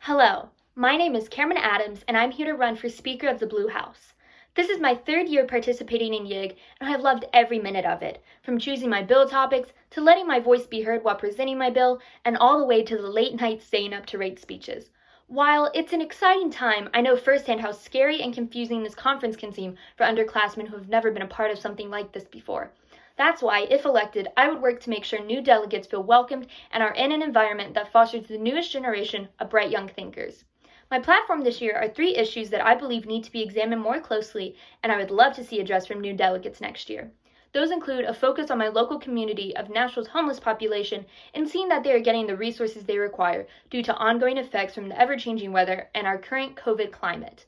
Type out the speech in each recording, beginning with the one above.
Hello, my name is Cameron Adams, and I'm here to run for Speaker of the Blue House. This is my third year participating in YIG, and I've loved every minute of it, from choosing my bill topics, to letting my voice be heard while presenting my bill, and all the way to the late nights staying up to write speeches. While it's an exciting time, I know firsthand how scary and confusing this conference can seem for underclassmen who have never been a part of something like this before. That's why, if elected, I would work to make sure new delegates feel welcomed and are in an environment that fosters the newest generation of bright young thinkers. My platform this year are 3 issues that I believe need to be examined more closely and I would love to see addressed from new delegates next year. Those include a focus on my local community of Nashville's homeless population and seeing that they are getting the resources they require due to ongoing effects from the ever-changing weather and our current COVID climate.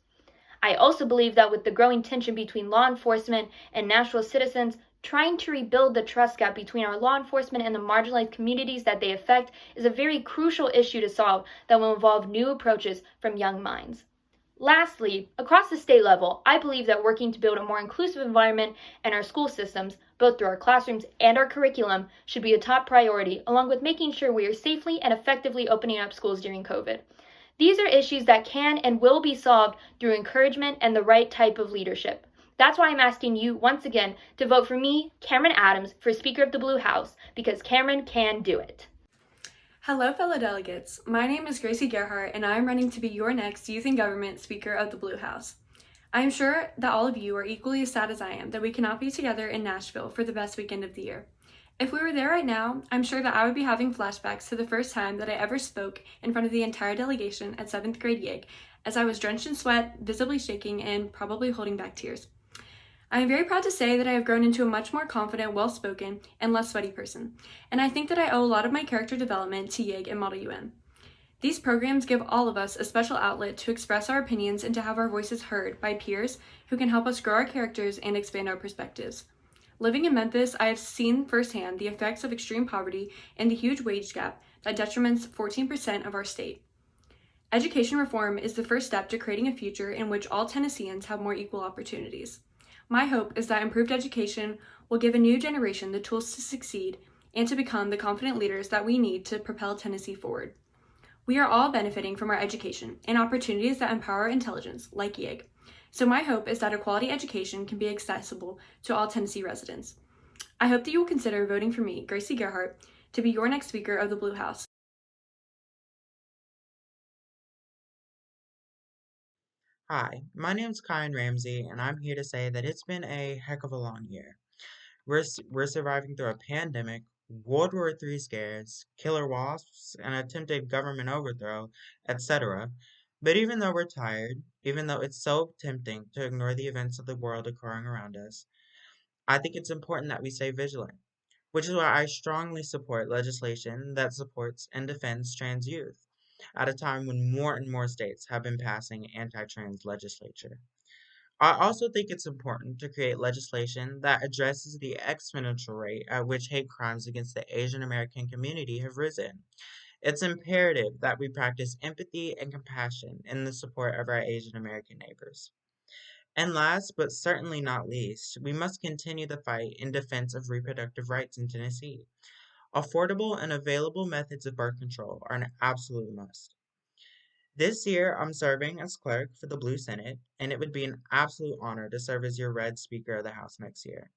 I also believe that with the growing tension between law enforcement and Nashville citizens, trying to rebuild the trust gap between our law enforcement and the marginalized communities that they affect is a very crucial issue to solve that will involve new approaches from young minds. Lastly, across the state level, I believe that working to build a more inclusive environment in our school systems, both through our classrooms and our curriculum, should be a top priority, along with making sure we are safely and effectively opening up schools during COVID. These are issues that can and will be solved through encouragement and the right type of leadership. That's why I'm asking you once again to vote for me, Cameron Adams, for Speaker of the Blue House, because Cameron can do it. Hello, fellow delegates. My name is Gracie Gerhart, and I am running to be your next Youth and Government Speaker of the Blue House. I am sure that all of you are equally as sad as I am that we cannot be together in Nashville for the best weekend of the year. If we were there right now, I'm sure that I would be having flashbacks to the first time that I ever spoke in front of the entire delegation at 7th grade YIG, as I was drenched in sweat, visibly shaking, and probably holding back tears. I am very proud to say that I have grown into a much more confident, well-spoken, and less sweaty person, and I think that I owe a lot of my character development to YIG and Model UN. These programs give all of us a special outlet to express our opinions and to have our voices heard by peers who can help us grow our characters and expand our perspectives. Living in Memphis, I have seen firsthand the effects of extreme poverty and the huge wage gap that detriments 14% of our state. Education reform is the first step to creating a future in which all Tennesseans have more equal opportunities. My hope is that improved education will give a new generation the tools to succeed and to become the confident leaders that we need to propel Tennessee forward. We are all benefiting from our education and opportunities that empower our intelligence, like YIG. So my hope is that a quality education can be accessible to all Tennessee residents. I hope that you will consider voting for me, Gracie Gerhart, to be your next Speaker of the Blue House. Hi, my name's Kyan Ramsey, and I'm here to say that it's been a heck of a long year. We're surviving through a pandemic, World War III scares, killer wasps, an attempted government overthrow, etc. But even though we're tired, even though it's so tempting to ignore the events of the world occurring around us, I think it's important that we stay vigilant, which is why I strongly support legislation that supports and defends trans youth at a time when more and more states have been passing anti-trans legislature. I also think it's important to create legislation that addresses the exponential rate at which hate crimes against the Asian American community have risen. It's imperative that we practice empathy and compassion in the support of our Asian American neighbors. And last, but certainly not least, we must continue the fight in defense of reproductive rights in Tennessee. Affordable and available methods of birth control are an absolute must. This year, I'm serving as clerk for the Blue Senate, and it would be an absolute honor to serve as your Red Speaker of the House next year.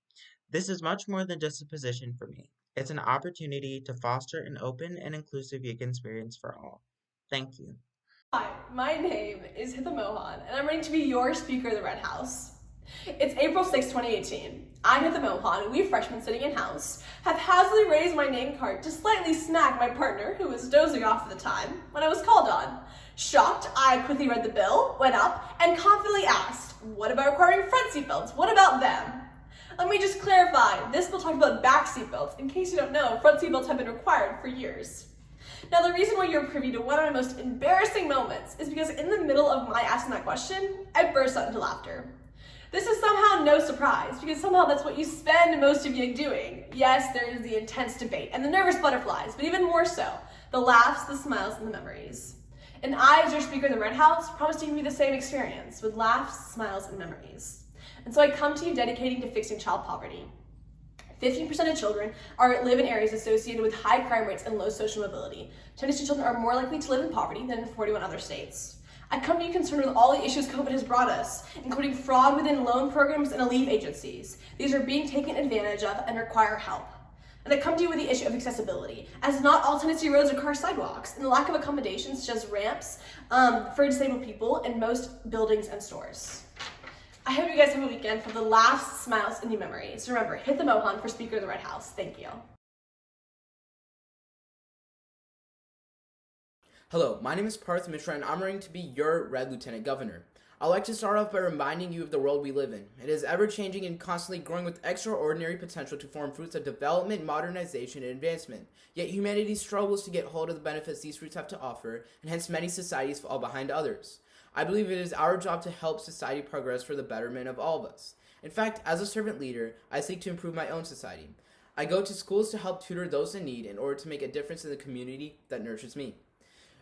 This is much more than just a position for me. It's an opportunity to foster an open and inclusive youth experience for all. Thank you. Hi, my name is Hitha Mohan, and I'm running to be your Speaker of the Red House. It's April 6, 2018. I'm Hitha Mohan, and we freshmen sitting in house haphazardly raised my name card to slightly smack my partner, who was dozing off at the time, when I was called on. Shocked, I quickly read the bill, went up, and confidently asked, what about requiring front seatbelts? What about them? Let me just clarify, this bill talks about back seatbelts. In case you don't know, front seatbelts have been required for years. Now, the reason why you're privy to one of my most embarrassing moments is because in the middle of my asking that question, I burst out into laughter. This is somehow no surprise, because somehow that's what you spend most of YIG doing. Yes, there is the intense debate and the nervous butterflies, but even more so, the laughs, the smiles, and the memories. And I, as your Speaker of the Red House, promise to give you the same experience, with laughs, smiles, and memories. And so I come to you dedicating to fixing child poverty. 15% of children live in areas associated with high crime rates and low social mobility. Tennessee children are more likely to live in poverty than in 41 other states. I come to you concerned with all the issues COVID has brought us, including fraud within loan programs and relief agencies. These are being taken advantage of and require help. And I come to you with the issue of accessibility, as not all Tennessee roads require sidewalks, and the lack of accommodations such as ramps for disabled people in most buildings and stores. I hope you guys have a weekend full of laughs, smiles, and new memories. Remember, hit the Mohan for Speaker of the Red House. Thank you. Hello, my name is Parth Mishra and I'm running to be your Red Lieutenant Governor. I'd like to start off by reminding you of the world we live in. It is ever-changing and constantly growing with extraordinary potential to form fruits of development, modernization, and advancement. Yet humanity struggles to get hold of the benefits these fruits have to offer, and hence many societies fall behind others. I believe it is our job to help society progress for the betterment of all of us. In fact, as a servant leader, I seek to improve my own society. I go to schools to help tutor those in need in order to make a difference in the community that nurtures me.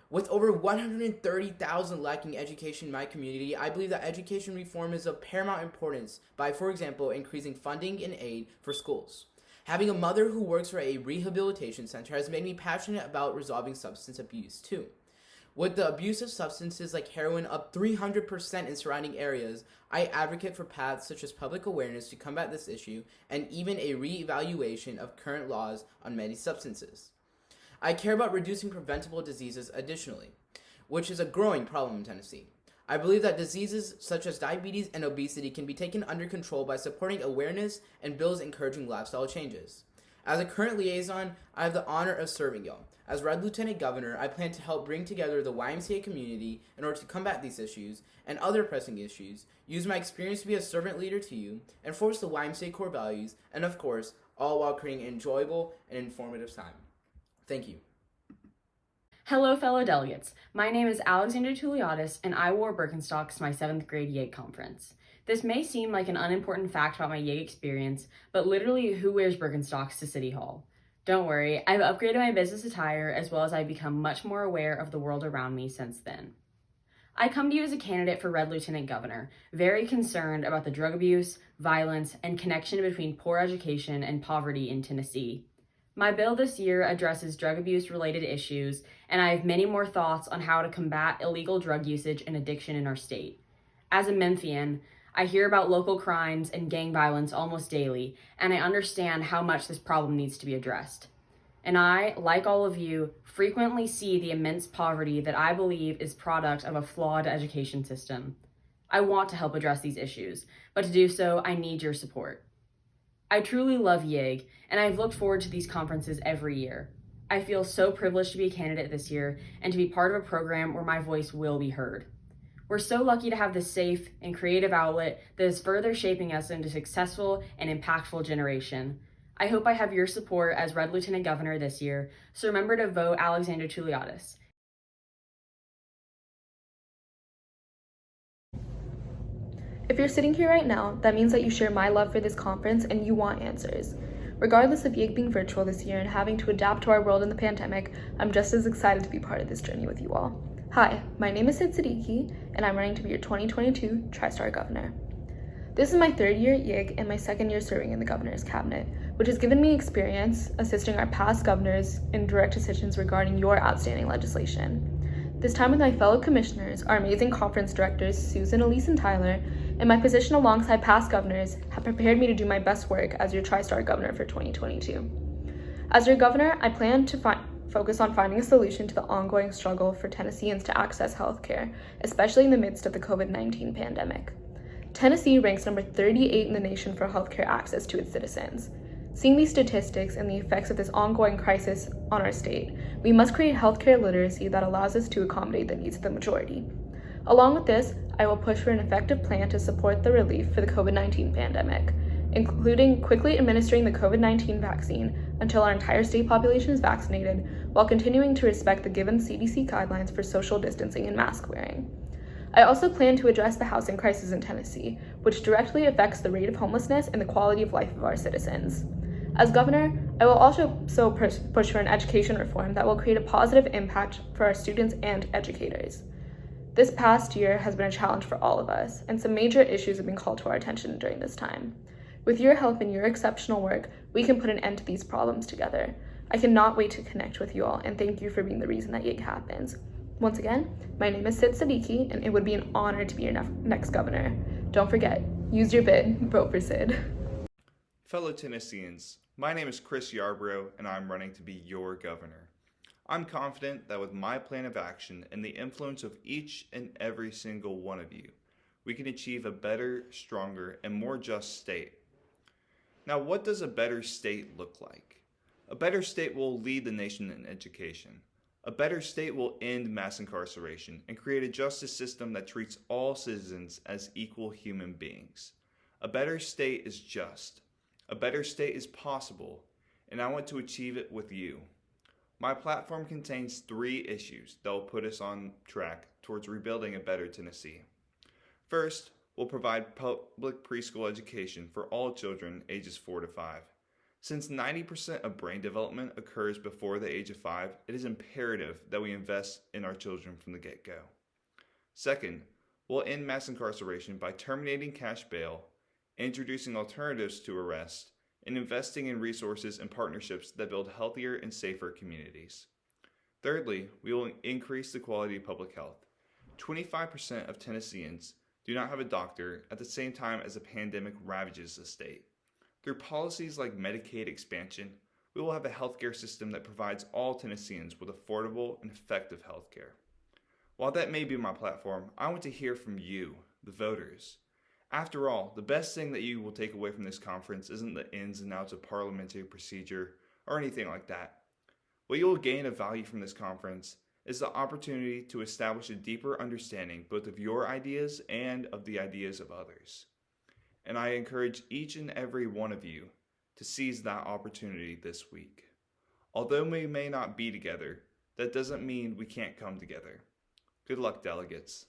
With over 130,000 lacking education in my community, I believe that education reform is of paramount importance by, for example, increasing funding and aid for schools. Having a mother who works for a rehabilitation center has made me passionate about resolving substance abuse too. With the abuse of substances like heroin up 300% in surrounding areas, I advocate for paths such as public awareness to combat this issue and even a re-evaluation of current laws on many substances. I care about reducing preventable diseases additionally, which is a growing problem in Tennessee. I believe that diseases such as diabetes and obesity can be taken under control by supporting awareness and bills encouraging lifestyle changes. As a current liaison, I have the honor of serving y'all. As Red Lieutenant Governor, I plan to help bring together the YMCA community in order to combat these issues and other pressing issues, use my experience to be a servant leader to you, enforce the YMCA core values, and of course, all while creating an enjoyable and informative time. Thank you. Hello, fellow delegates. My name is Alexander Tuliadis, and I wore Birkenstocks to my 7th grade YIG conference. This may seem like an unimportant fact about my YIG experience, but literally who wears Birkenstocks to City Hall? Don't worry, I've upgraded my business attire as well as I've become much more aware of the world around me since then. I come to you as a candidate for Red Lieutenant Governor, very concerned about the drug abuse, violence, and connection between poor education and poverty in Tennessee. My bill this year addresses drug abuse-related issues, and I have many more thoughts on how to combat illegal drug usage and addiction in our state. As a Memphian, I hear about local crimes and gang violence almost daily, and I understand how much this problem needs to be addressed. And I, like all of you, frequently see the immense poverty that I believe is product of a flawed education system. I want to help address these issues, but to do so, I need your support. I truly love YIG, and I've looked forward to these conferences every year. I feel so privileged to be a candidate this year and to be part of a program where my voice will be heard. We're so lucky to have this safe and creative outlet that is further shaping us into a successful and impactful generation. I hope I have your support as Red Lieutenant Governor this year, so remember to vote Alexander Tuliadis. If you're sitting here right now, that means that you share my love for this conference and you want answers. Regardless of YIG being virtual this year and having to adapt to our world in the pandemic, I'm just as excited to be part of this journey with you all. Hi, my name is Sid Siddiqui, and I'm running to be your 2022 Tristar Governor. This is my 3rd year at YIG and my 2nd year serving in the Governor's Cabinet, which has given me experience assisting our past governors in direct decisions regarding your outstanding legislation. This time with my fellow commissioners, our amazing conference directors, Susan, Elise, and Tyler, and my position alongside past governors have prepared me to do my best work as your Tristar Governor for 2022. As your governor, I plan to focus on finding a solution to the ongoing struggle for Tennesseans to access healthcare, especially in the midst of the COVID-19 pandemic. Tennessee ranks number 38 in the nation for healthcare access to its citizens. Seeing these statistics and the effects of this ongoing crisis on our state, we must create healthcare literacy that allows us to accommodate the needs of the majority. Along with this, I will push for an effective plan to support the relief for the COVID-19 pandemic, including quickly administering the COVID-19 vaccine until our entire state population is vaccinated, while continuing to respect the given CDC guidelines for social distancing and mask wearing. I also plan to address the housing crisis in Tennessee, which directly affects the rate of homelessness and the quality of life of our citizens. As governor, I will also push for an education reform that will create a positive impact for our students and educators. This past year has been a challenge for all of us, and some major issues have been called to our attention during this time. With your help and your exceptional work, we can put an end to these problems together. I cannot wait to connect with you all, and thank you for being the reason that YIG happens. Once again, my name is Sid Siddiqui, and it would be an honor to be your next governor. Don't forget, use your bid, vote for Sid. Fellow Tennesseans, my name is Chris Yarbrough, and I'm running to be your governor. I'm confident that with my plan of action and the influence of each and every single one of you, we can achieve a better, stronger, and more just state. Now, what does a better state look like? A better state will lead the nation in education. A better state will end mass incarceration and create a justice system that treats all citizens as equal human beings. A better state is just. A better state is possible, and I want to achieve it with you. My platform contains 3 issues that will put us on track towards rebuilding a better Tennessee. First, we'll provide public preschool education for all children ages 4 to 5. Since 90% of brain development occurs before the age of 5, it is imperative that we invest in our children from the get-go. Second, we'll end mass incarceration by terminating cash bail, introducing alternatives to arrest, and investing in resources and partnerships that build healthier and safer communities. Thirdly, we will increase the quality of public health. 25% of Tennesseans do not have a doctor at the same time as a pandemic ravages the state. Through policies like Medicaid expansion, we will have a healthcare system that provides all Tennesseans with affordable and effective healthcare. While that may be my platform, I want to hear from you, the voters. After all, the best thing that you will take away from this conference isn't the ins and outs of parliamentary procedure or anything like that. What you will gain of value from this conference is the opportunity to establish a deeper understanding both of your ideas and of the ideas of others. And I encourage each and every one of you to seize that opportunity this week. Although we may not be together, that doesn't mean we can't come together. Good luck, delegates.